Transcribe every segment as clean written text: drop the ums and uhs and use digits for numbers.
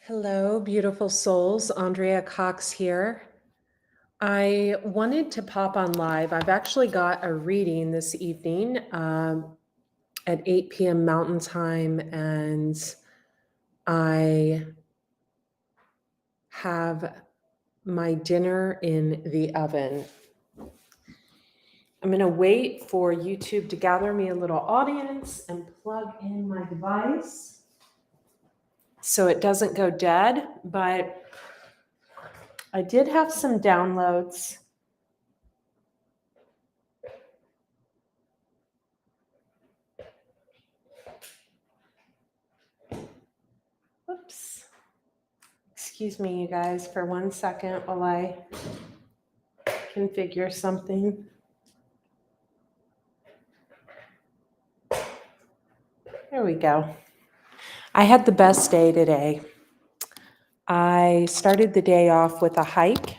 Hello, beautiful souls. Andrea Cox here. I wanted to pop on live. I've actually got a reading this evening at 8 p.m. Mountain Time, and I have my dinner in the oven. I'm going to wait for YouTube to gather me a little audience and plug in my device so it doesn't go dead, but I did have some downloads. Oops. Excuse me, you guys, for 1 second while I configure something. There we go. I had the best day today. I started the day off with a hike,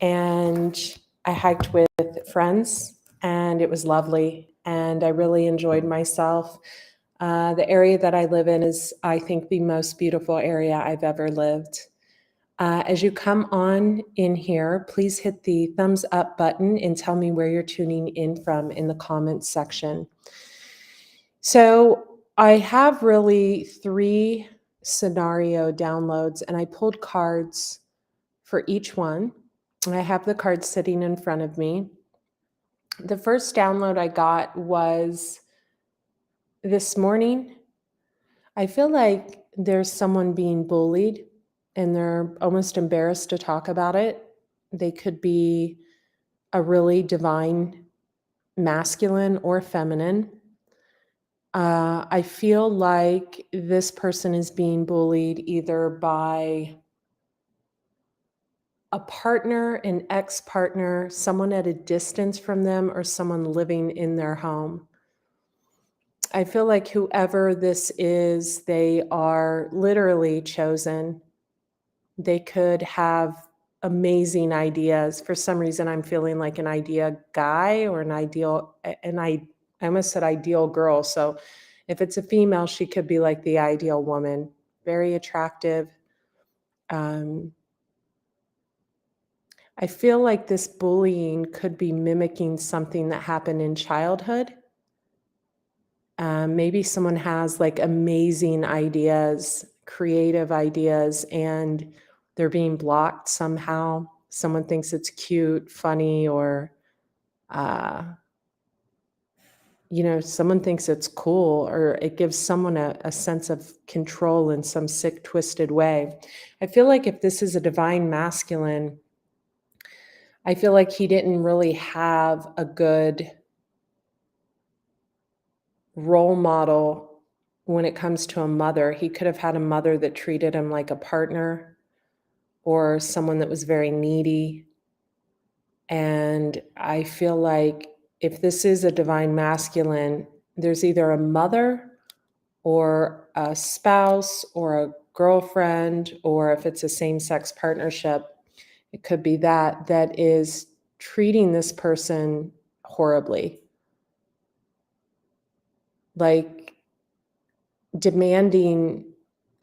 and I hiked with friends, and it was lovely, and I really enjoyed myself. The area that I live in is, I think, the most beautiful area I've ever lived. As you come on in here, please hit the thumbs up button and tell me where you're tuning in from in the comments section. So I have really 3 scenario downloads, and I pulled cards for each one. I have the cards sitting in front of me. The first download I got was this morning. I feel like there's someone being bullied and they're almost embarrassed to talk about it. They could be a really divine masculine or feminine. I feel like this person is being bullied either by a partner, an ex-partner, someone at a distance from them, or someone living in their home. I feel like whoever this is, they are literally chosen. They could have amazing ideas. For some reason, I'm feeling like an idea guy or I almost said ideal girl. So if it's a female, she could be like the ideal woman, very attractive. I feel like this bullying could be mimicking something that happened in childhood. Maybe someone has like amazing ideas, creative ideas, and they're being blocked somehow. Someone thinks it's cute, funny, or someone thinks it's cool, or it gives someone a sense of control in some sick, twisted way. I feel like if this is a divine masculine, I feel like he didn't really have a good role model when it comes to a mother. He could have had a mother that treated him like a partner or someone that was very needy. And I feel like if this is a divine masculine, there's either a mother or a spouse or a girlfriend, or if it's a same-sex partnership, it could be that is treating this person horribly, like demanding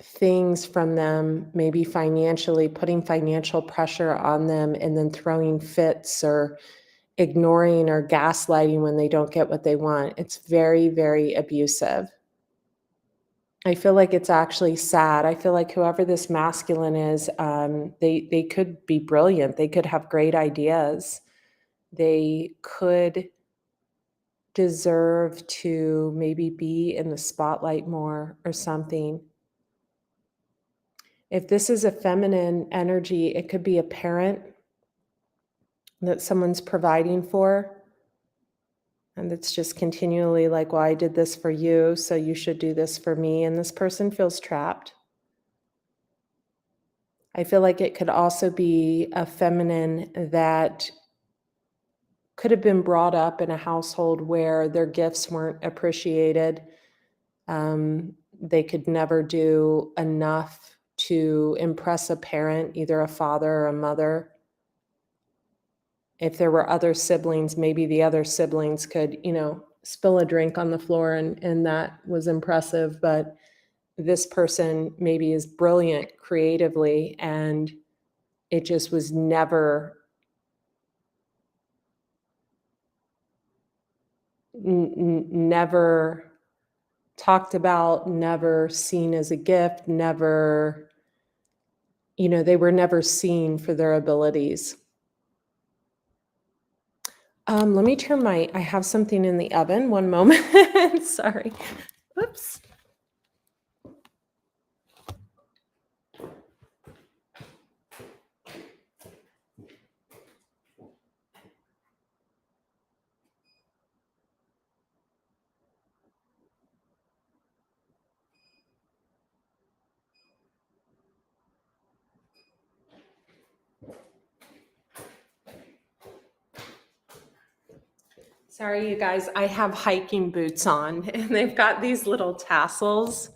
things from them, maybe financially, putting financial pressure on them, and then throwing fits or ignoring or gaslighting when they don't get what they want. It's very, very abusive. I feel like it's actually sad. I feel like whoever this masculine is, they could be brilliant. They could have great ideas. They could deserve to maybe be in the spotlight more or something. If this is a feminine energy, it could be a parent that someone's providing for, and it's just continually like, well, I did this for you, so you should do this for me. And this person feels trapped. I feel like it could also be a feminine that could have been brought up in a household where their gifts weren't appreciated. They could never do enough to impress a parent, either a father or a mother. If there were other siblings, maybe the other siblings could, spill a drink on the floor and that was impressive. But this person maybe is brilliant creatively and it just was never never talked about, never seen as a gift, never, they were never seen for their abilities. Let me turn I have something in the oven. One moment. Sorry. Whoops. Sorry, you guys, I have hiking boots on and they've got these little tassels.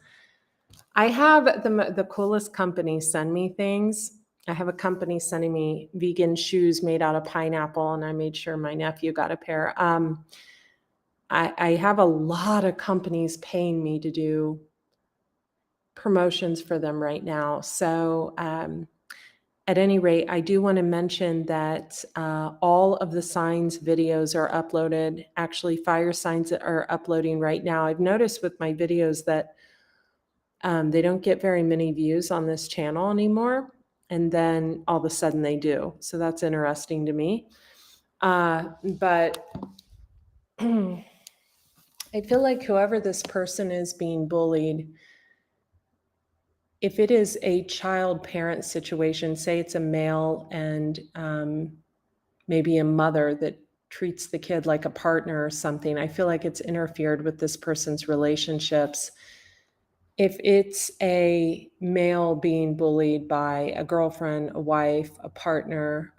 I have the coolest company send me things. I have a company sending me vegan shoes made out of pineapple, and I made sure my nephew got a pair. I have a lot of companies paying me to do promotions for them right now. So at any rate, I do want to mention that all of the signs videos are uploaded. Actually, fire signs are uploading right now. I've noticed with my videos that they don't get very many views on this channel anymore. And then all of a sudden they do. So that's interesting to me. But I feel like whoever this person is being bullied, if it is a child-parent situation, say it's a male and maybe a mother that treats the kid like a partner or something, I feel like it's interfered with this person's relationships. If it's a male being bullied by a girlfriend, a wife, a partner,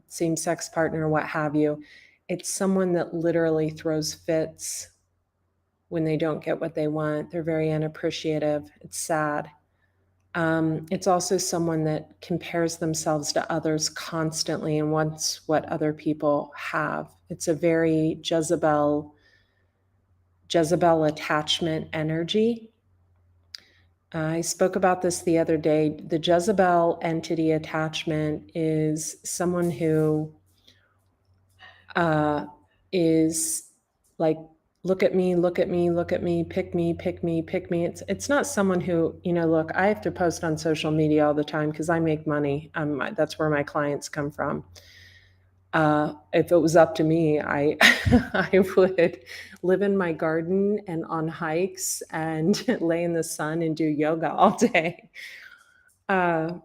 same-sex partner, what have you, it's someone that literally throws fits when they don't get what they want. They're very unappreciative. It's sad. It's also someone that compares themselves to others constantly and wants what other people have. It's a very Jezebel attachment energy. I spoke about this the other day. The Jezebel entity attachment is someone who is like, look at me, look at me, look at me, pick me, pick me, pick me. It's not someone who, look, I have to post on social media all the time because I make money. That's where my clients come from. If it was up to me, I I would live in my garden and on hikes and lay in the sun and do yoga all day. But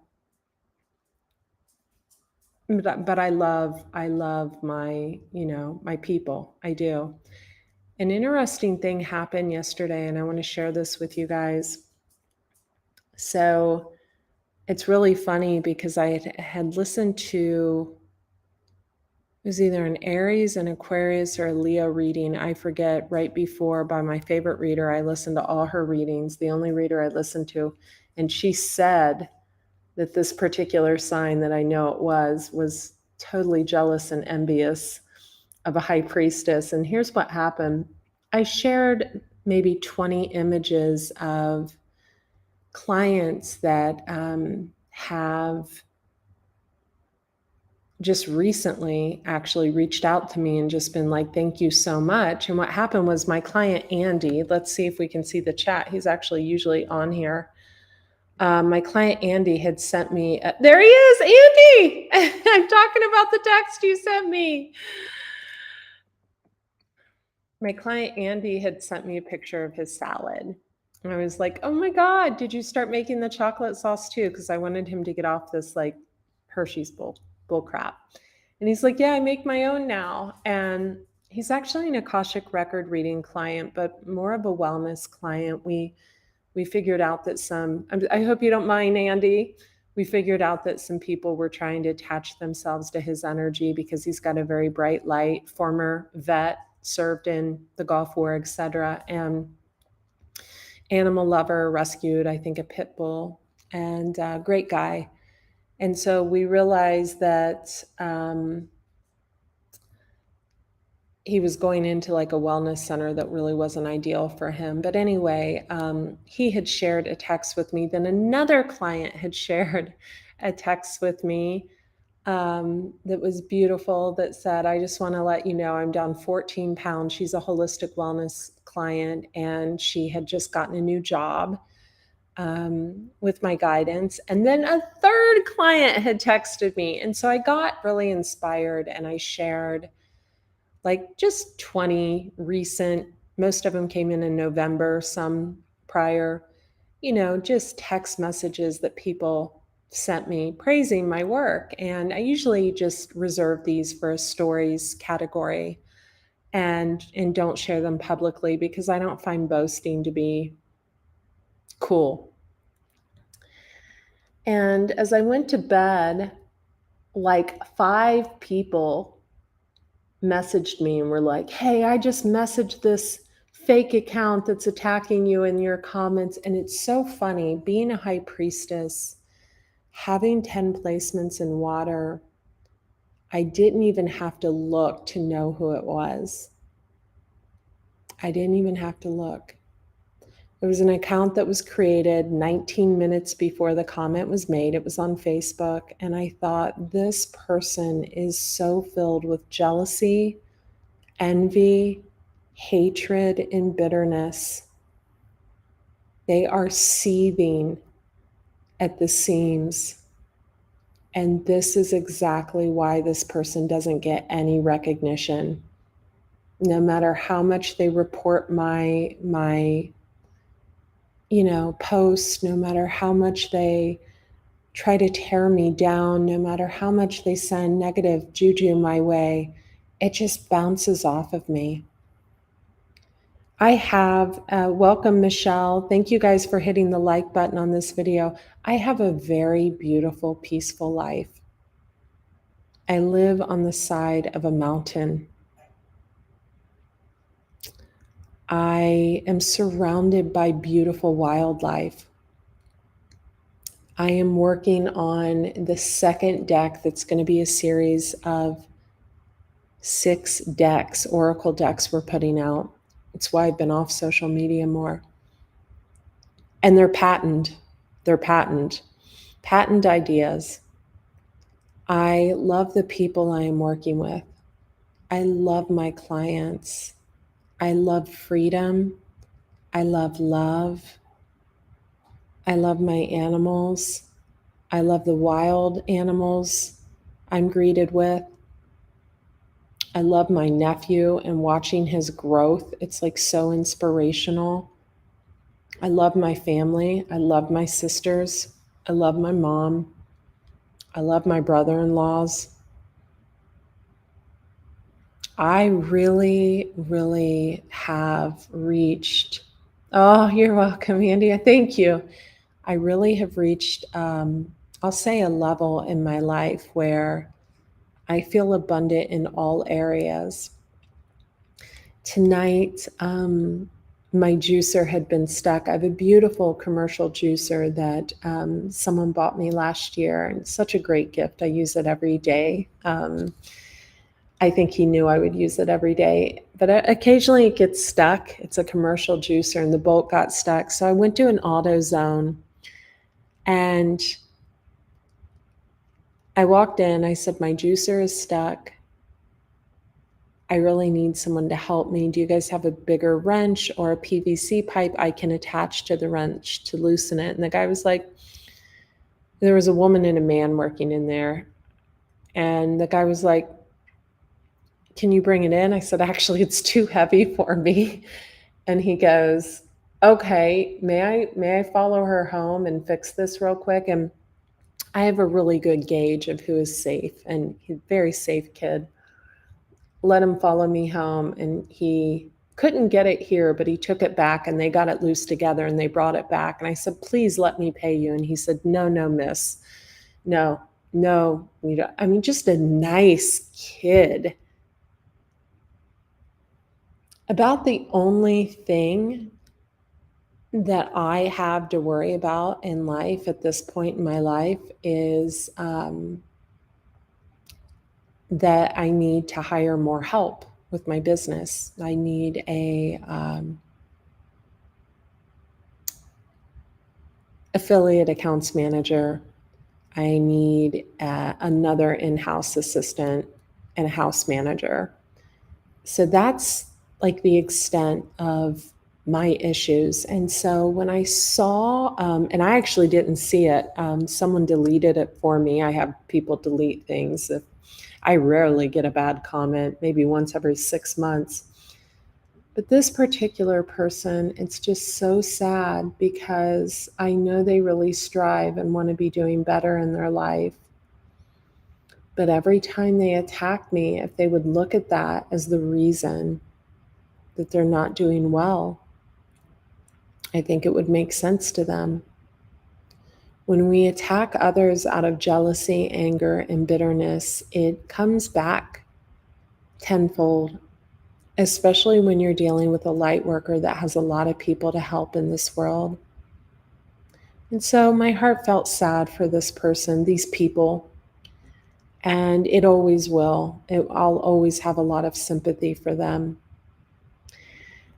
I love my, my people. I do. An interesting thing happened yesterday, and I want to share this with you guys. So it's really funny because I had listened to, it was either an Aries, an Aquarius, or a Leo reading. I forget, right before, by my favorite reader. I listened to all her readings, the only reader I listened to. And she said that this particular sign that I know it was totally jealous and envious of a high priestess. And here's what happened. I shared maybe 20 images of clients that have just recently actually reached out to me and just been like, thank you so much. And what happened was my client, Andy, let's see if we can see the chat. He's actually usually on here. My client, Andy, had sent me, there he is, Andy! I'm talking about the text you sent me. My client, Andy, had sent me a picture of his salad. And I was like, oh my God, did you start making the chocolate sauce too? Because I wanted him to get off this like Hershey's bull crap. And he's like, yeah, I make my own now. And he's actually an Akashic record reading client, but more of a wellness client. We figured out that I hope you don't mind, Andy, We figured out that some people were trying to attach themselves to his energy because he's got a very bright light, former vet, served in the Gulf War, etc., and animal lover, rescued, I think, a pit bull, and great guy. And so we realized that he was going into like a wellness center that really wasn't ideal for him. But anyway, he had shared a text with me. Then another client had shared a text with me that was beautiful, that said, I just want to let you know I'm down 14 pounds. She's a holistic wellness client, and she had just gotten a new job with my guidance. And then a third client had texted me. And so I got really inspired, and I shared like just 20 recent, most of them came in November, some prior, just text messages that people sent me praising my work. And I usually just reserve these for a stories category and don't share them publicly because I don't find boasting to be cool. And as I went to bed, like 5 people messaged me and were like, hey, I just messaged this fake account that's attacking you in your comments. And it's so funny, being a high priestess, having 10 placements in water, I didn't even have to look to know who it was. I didn't even have to look. It was an account that was created 19 minutes before the comment was made. It was on Facebook. And I thought, this person is so filled with jealousy, envy, hatred, and bitterness. They are seething at the seams. And this is exactly why this person doesn't get any recognition. No matter how much they report my posts, no matter how much they try to tear me down, no matter how much they send negative juju my way, it just bounces off of me. I have, welcome Michelle. Thank you guys for hitting the like button on this video. I have a very beautiful, peaceful life. I live on the side of a mountain. I am surrounded by beautiful wildlife. I am working on the second deck that's going to be a series of 6 decks, oracle decks we're putting out. It's why I've been off social media more. And they're patent. Patent ideas. I love the people I am working with. I love my clients. I love freedom. I love love. I love my animals. I love the wild animals I'm greeted with. I love my nephew and watching his growth. It's like so inspirational. I love my family. I love my sisters. I love my mom. I love my brother-in-laws. I really, really have reached, oh, you're welcome, Andy. Thank you. I really have reached, I'll say, a level in my life where I feel abundant in all areas. Tonight, my juicer had been stuck. I have a beautiful commercial juicer that someone bought me last year, and it's such a great gift. I use it every day. I think he knew I would use it every day, but occasionally it gets stuck. It's a commercial juicer and the bolt got stuck. So I went to an AutoZone and I walked in. I said, my juicer is stuck. I really need someone to help me. Do you guys have a bigger wrench or a PVC pipe I can attach to the wrench to loosen it? And the guy was like, there was a woman and a man working in there. And the guy was like, can you bring it in? I said, actually, it's too heavy for me. And he goes, okay, may I follow her home and fix this real quick? And I have a really good gauge of who is safe, and he's a very safe kid. Let him follow me home, and he couldn't get it here, but he took it back and they got it loose together and they brought it back. And I said, please let me pay you. And he said, no, miss. No, no, we don't. I mean, just a nice kid. About the only thing that I have to worry about in life at this point in my life is that I need to hire more help with my business. I need a affiliate accounts manager. I need another in-house assistant and a house manager. So that's like the extent of my issues. And so when I saw, and I actually didn't see it, someone deleted it for me. I have people delete things. I rarely get a bad comment, maybe once every 6 months. But this particular person, it's just so sad because I know they really strive and want to be doing better in their life. But every time they attack me, if they would look at that as the reason that they're not doing well, I think it would make sense to them. When we attack others out of jealousy, anger, and bitterness, it comes back tenfold, especially when you're dealing with a light worker that has a lot of people to help in this world. And so my heart felt sad for this person, these people, and it always will. I'll always have a lot of sympathy for them.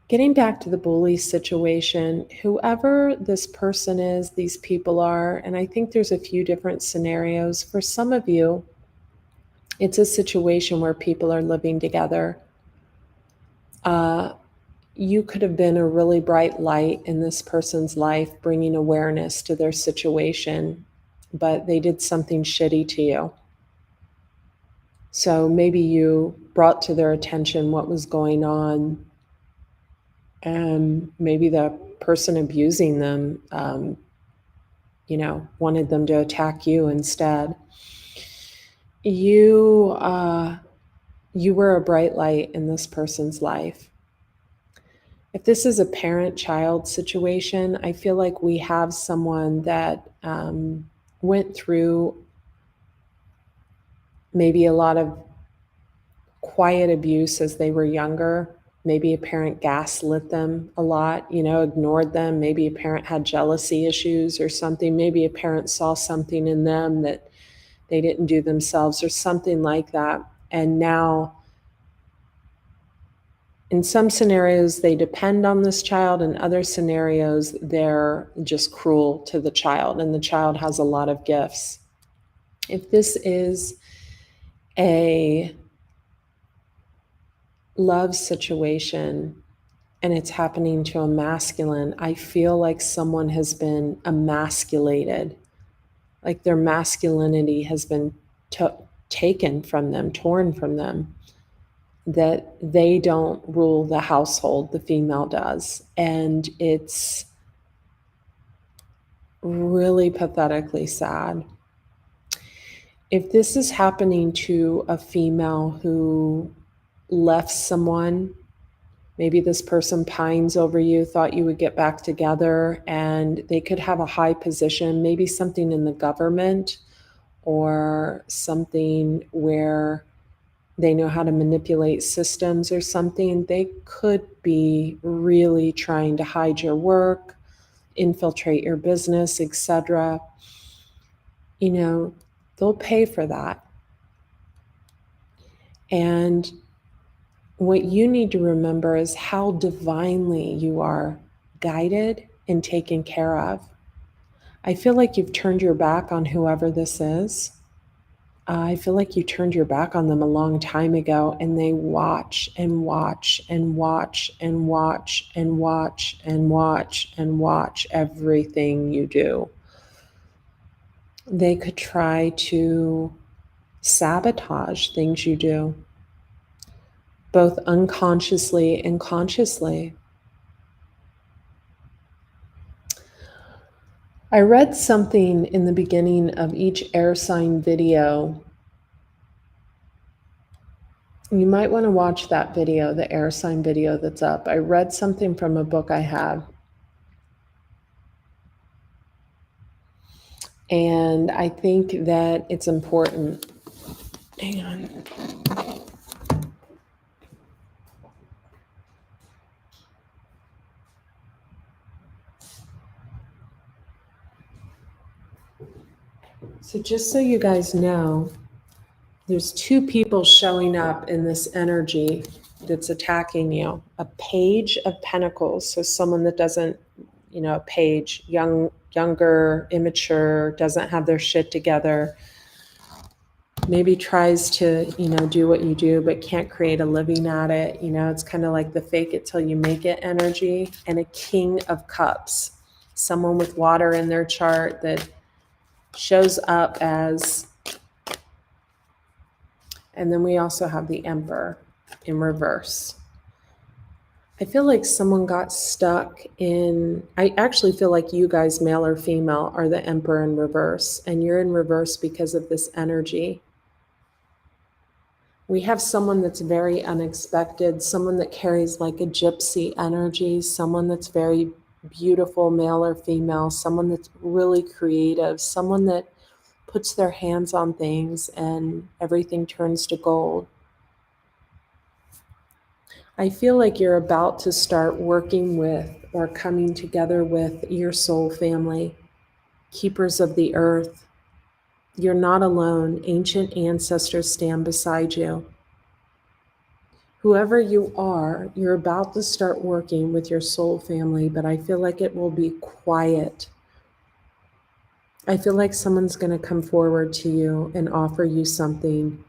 Getting back to the bully situation, whoever this person is, these people are, and I think there's a few different scenarios. For some of you, it's a situation where people are living together. You could have been a really bright light in this person's life, bringing awareness to their situation, but they did something shitty to you. So maybe you brought to their attention what was going on, and maybe the person abusing them, wanted them to attack you instead. You were a bright light in this person's life. If this is a parent-child situation, I feel like we have someone that went through maybe a lot of quiet abuse as they were younger. Maybe a parent gaslit them a lot, ignored them. Maybe a parent had jealousy issues or something. Maybe a parent saw something in them that they didn't do themselves or something like that. And now, in some scenarios, they depend on this child. In other scenarios, they're just cruel to the child, and the child has a lot of gifts. If this is a love situation and it's happening to a masculine, I feel like someone has been emasculated, like their masculinity has been taken from them, torn from them, that they don't rule the household, the female does. And it's really pathetically sad. If this is happening to a female who left someone, maybe this person pines over you, thought you would get back together, and they could have a high position, maybe something in the government or something where they know how to manipulate systems or something. They could be really trying to hide your work, infiltrate your business, etc. They'll pay for that. And what you need to remember is how divinely you are guided and taken care of. I feel like you've turned your back on whoever this is. I feel like you turned your back on them a long time ago, and they watch and watch and watch and watch and watch and watch and watch everything you do. They could try to sabotage things you do, both unconsciously and consciously. I read something in the beginning of each air sign video. You might want to watch that video, the air sign video that's up. I read something from a book I have. And I think that it's important. Hang on. So just so you guys know, there's two people showing up in this energy that's attacking you. A page of pentacles, so someone that doesn't, a page, younger, immature, doesn't have their shit together, maybe tries to, do what you do, but can't create a living at it. It's kind of like the fake it till you make it energy. And a king of cups, someone with water in their chart that shows up as, and then we also have the Emperor in reverse. I feel like someone got stuck in, I actually feel like you guys, male or female, are the Emperor in reverse, and you're in reverse because of this energy. We have someone that's very unexpected, someone that carries like a gypsy energy, someone that's very beautiful, male or female, someone that's really creative, someone that puts their hands on things and everything turns to gold. I feel like you're about to start working with or coming together with your soul family, keepers of the earth. You're not alone. Ancient ancestors stand beside you. Whoever you are, you're about to start working with your soul family, but I feel like it will be quiet. I feel like someone's going to come forward to you and offer you something,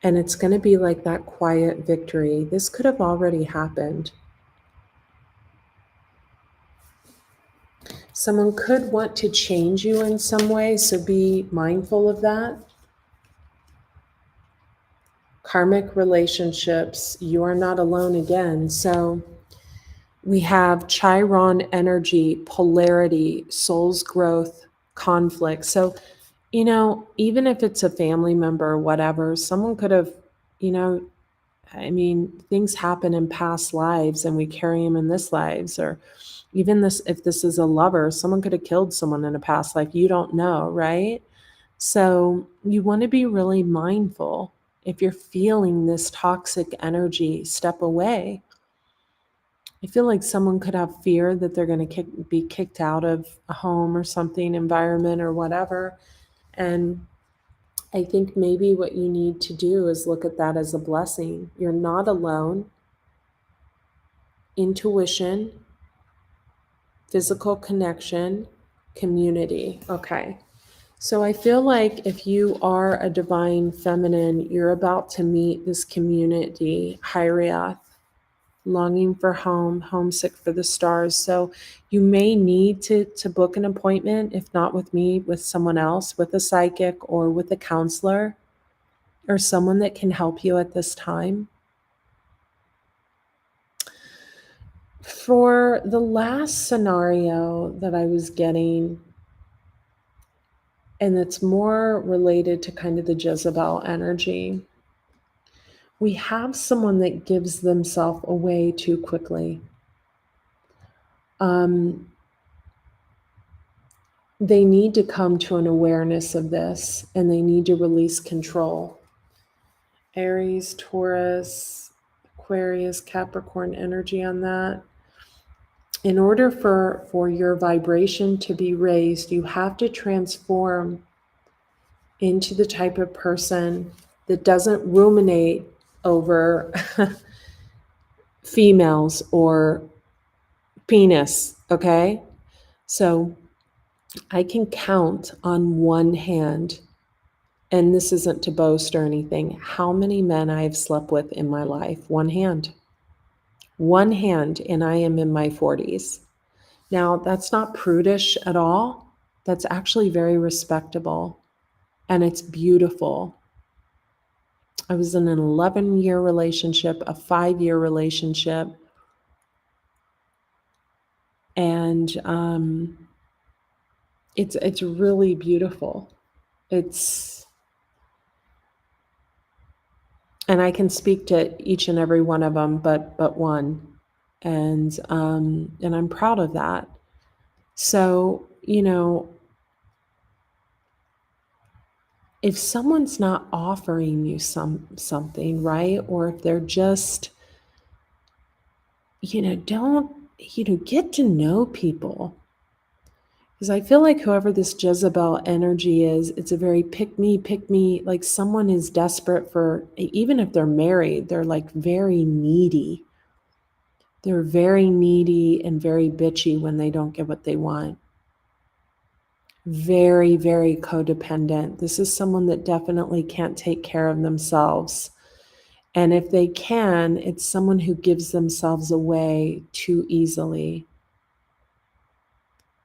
and it's going to be like that quiet victory. This could have already happened. Someone could want to change you in some way, so be mindful of that. Karmic relationships, you are not alone again. So we have Chiron energy, polarity, soul's growth, conflict. So, even if it's a family member or whatever, someone could have, things happen in past lives and we carry them in this lives. Or even this, if this is a lover, someone could have killed someone in a past life. You don't know, right? So you want to be really mindful. If you're feeling this toxic energy, step away. I feel like someone could have fear that they're going to be kicked out of a home or something, environment or whatever. And I think maybe what you need to do is look at that as a blessing. You're not alone. Intuition, physical connection, community. Okay. So I feel like if you are a divine feminine, you're about to meet this community, Hyriath, longing for home, homesick for the stars. So you may need to book an appointment, if not with me, with someone else, with a psychic or with a counselor or someone that can help you at this time. For the last scenario that I was getting, and it's more related to kind of the Jezebel energy, we have someone that gives themselves away too quickly. They need to come to an awareness of this, and they need to release control. Aries, Taurus, Aquarius, Capricorn energy on that. In order for your vibration to be raised, you have to transform into the type of person that doesn't ruminate over females or penis, okay? So I can count on one hand, and this isn't to boast or anything, how many men I have slept with in my life. One hand. One hand, and I am in my 40s. Now, that's not prudish at all. That's actually very respectable, and it's beautiful. I was in an 11-year relationship, a 5-year relationship, and it's really beautiful. And I can speak to each and every one of them, but one, and I'm proud of that. So if someone's not offering you something, right? Or if they're just, don't, get to know people. Because I feel like whoever this Jezebel energy is, it's a very pick me, like someone is desperate for, even if they're married, they're like very needy. They're very needy and very bitchy when they don't get what they want. Very, very codependent. This is someone that definitely can't take care of themselves. And if they can, it's someone who gives themselves away too easily.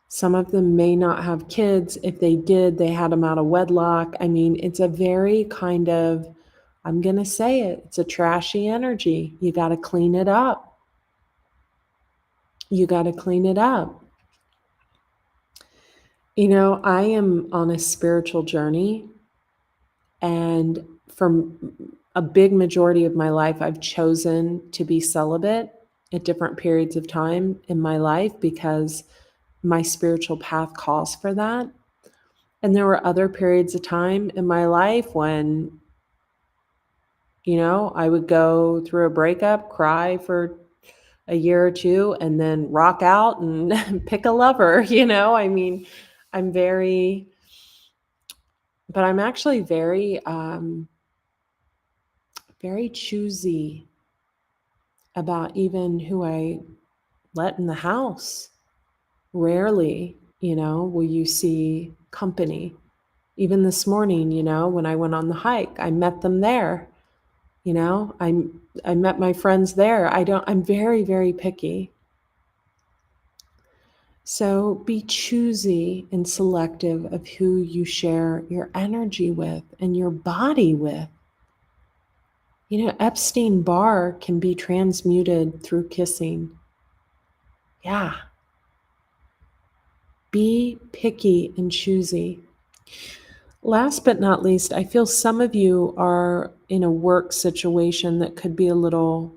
Some of them may not have kids. If they did, they had them out of wedlock. I mean, it's a very kind of, I'm going to say it, it's a trashy energy. You got to clean it up. You got to clean it up. I am on a spiritual journey, and for a big majority of my life, I've chosen to be celibate at different periods of time in my life because my spiritual path calls for that. And there were other periods of time in my life when, I would go through a breakup, cry for a year or two, and then rock out and pick a lover. I mean, I'm actually very, very choosy about even who I let in the house. Rarely, will you see company. Even this morning, when I went on the hike, I met them there. I met my friends there. I'm very, very picky. So be choosy and selective of who you share your energy with and your body with. Epstein Barr can be transmuted through kissing. Yeah. Be picky and choosy. Last but not least, I feel some of you are in a work situation that could be a little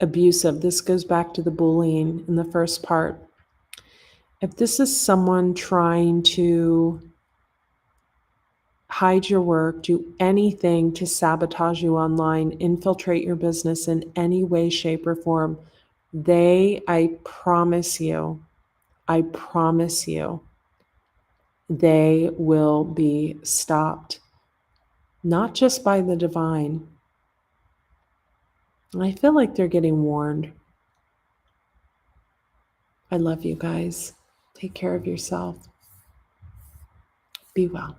abusive. This goes back to the bullying in the first part. If this is someone trying to hide your work, do anything to sabotage you online, infiltrate your business in any way, shape, or form, I promise you, they will be stopped. Not just by the divine. I feel like they're getting warned. I love you guys. Take care of yourself. Be well.